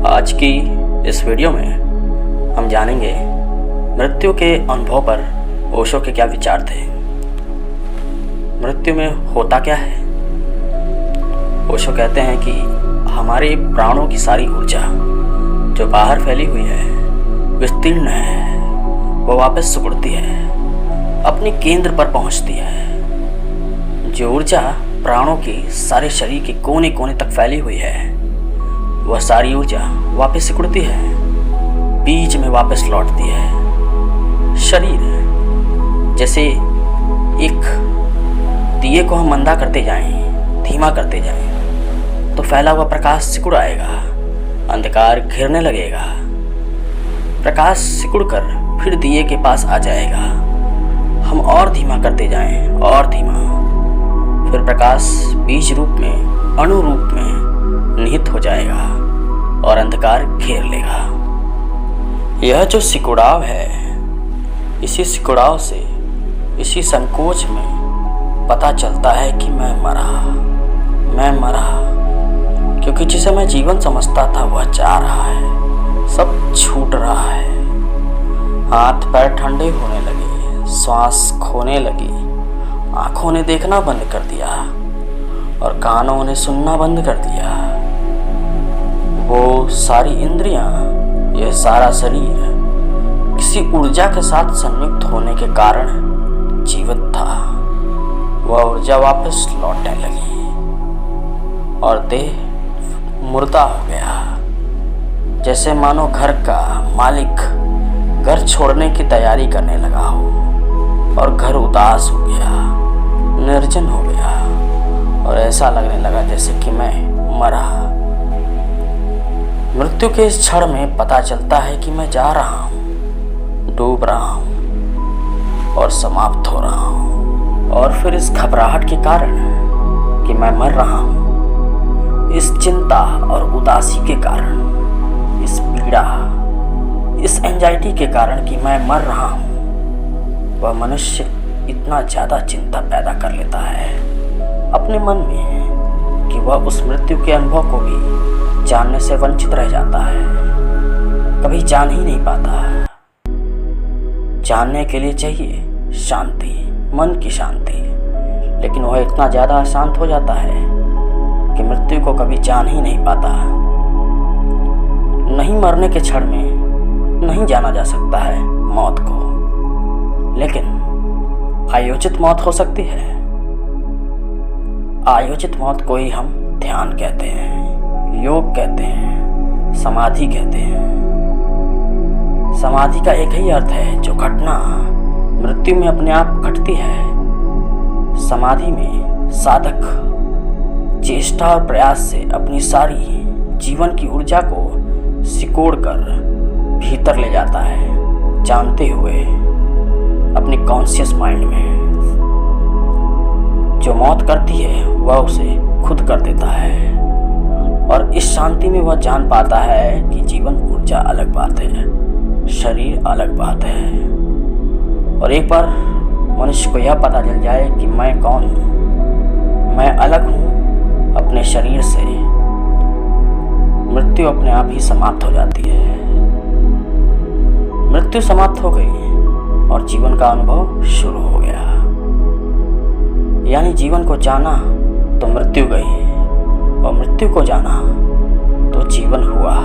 आज की इस वीडियो में हम जानेंगे मृत्यु के अनुभव पर ओशो के क्या विचार थे। मृत्यु में होता क्या है? ओशो कहते हैं कि हमारे प्राणों की सारी ऊर्जा जो बाहर फैली हुई है, विस्तीर्ण है, वो वापस सिकुड़ती है, अपने केंद्र पर पहुंचती है। जो ऊर्जा प्राणों की सारे शरीर के कोने कोने तक फैली हुई है, वह सारी ऊर्जा वापस सिकुड़ती है, बीच में वापस लौटती है। शरीर जैसे एक दिए को हम मंदा करते जाएं, धीमा करते जाएं, तो फैला हुआ प्रकाश सिकुड़ आएगा, अंधकार घिरने लगेगा। प्रकाश सिकुड़कर फिर दिए के पास आ जाएगा। हम और धीमा करते जाएं, और धीमा, फिर प्रकाश बीज रूप में, अणु रूप में निहित हो जाएगा और अंधकार घेर लेगा। यह जो सिकुड़ाव है, इसी सिकुड़ाव से, इसी संकोच में पता चलता है कि मैं मरा, क्योंकि जिसे मैं जीवन समझता था वह जा रहा है, सब छूट रहा है। हाथ पैर ठंडे होने लगे, श्वास खोने लगी, आंखों ने देखना बंद कर दिया और कानों ने सुनना बंद कर दिया। वो सारी इंद्रियां, यह सारा शरीर किसी ऊर्जा के साथ संयुक्त होने के कारण जीवित था। वह ऊर्जा वापस लौटने लगी और देह मुर्दा हो गया, जैसे मानो घर का मालिक घर छोड़ने की तैयारी करने लगा हो और घर उदास हो गया, निर्जन हो गया और ऐसा लगने लगा जैसे कि मैं मरा। मृत्यु के इस क्षण में पता चलता है कि मैं जा रहा हूँ, डूब रहा हूँ और समाप्त हो रहा हूँ। और फिर इस घबराहट के कारण कि मैं मर रहा हूँ, इस चिंता और उदासी के कारण, इस पीड़ा, इस एंजाइटी के कारण कि मैं मर रहा हूँ, वह मनुष्य इतना ज़्यादा चिंता पैदा कर लेता है अपने मन में कि वह उस मृत्यु के अनुभव को भी जानने से वंचित रह जाता है, कभी जान ही नहीं पाता। जानने के लिए चाहिए शांति, मन की शांति, लेकिन वह इतना ज़्यादा अशांत हो जाता है कि मृत्यु को कभी जान ही नहीं पाता। नहीं मरने के क्षण में नहीं जाना जा सकता है मौत को, लेकिन आयोजित मौत हो सकती है। आयोजित मौत को ही हम ध्यान कहते हैं, योग कहते हैं, समाधि कहते हैं। समाधि का एक ही अर्थ है जो घटना मृत्यु में अपने आप घटती है। समाधि में साधक चेष्टा और प्रयास से अपनी सारी जीवन की ऊर्जा को सिकोड़कर भीतर ले जाता है, जानते हुए अपनी कॉन्शियस माइंड में। जो मौत करती है वह उसे खुद कर देता है और इस शांति में वह जान पाता है कि जीवन ऊर्जा अलग बात है, शरीर अलग बात है। और एक बार मनुष्य को यह पता चल जाए कि मैं कौन हूँ, मैं अलग हूँ अपने शरीर से, मृत्यु अपने आप ही समाप्त हो जाती है। मृत्यु समाप्त हो गई और जीवन का अनुभव शुरू हो गया। यानी जीवन को जाना तो मृत्यु गई और मृत्यु को जाना तो जीवन हुआ।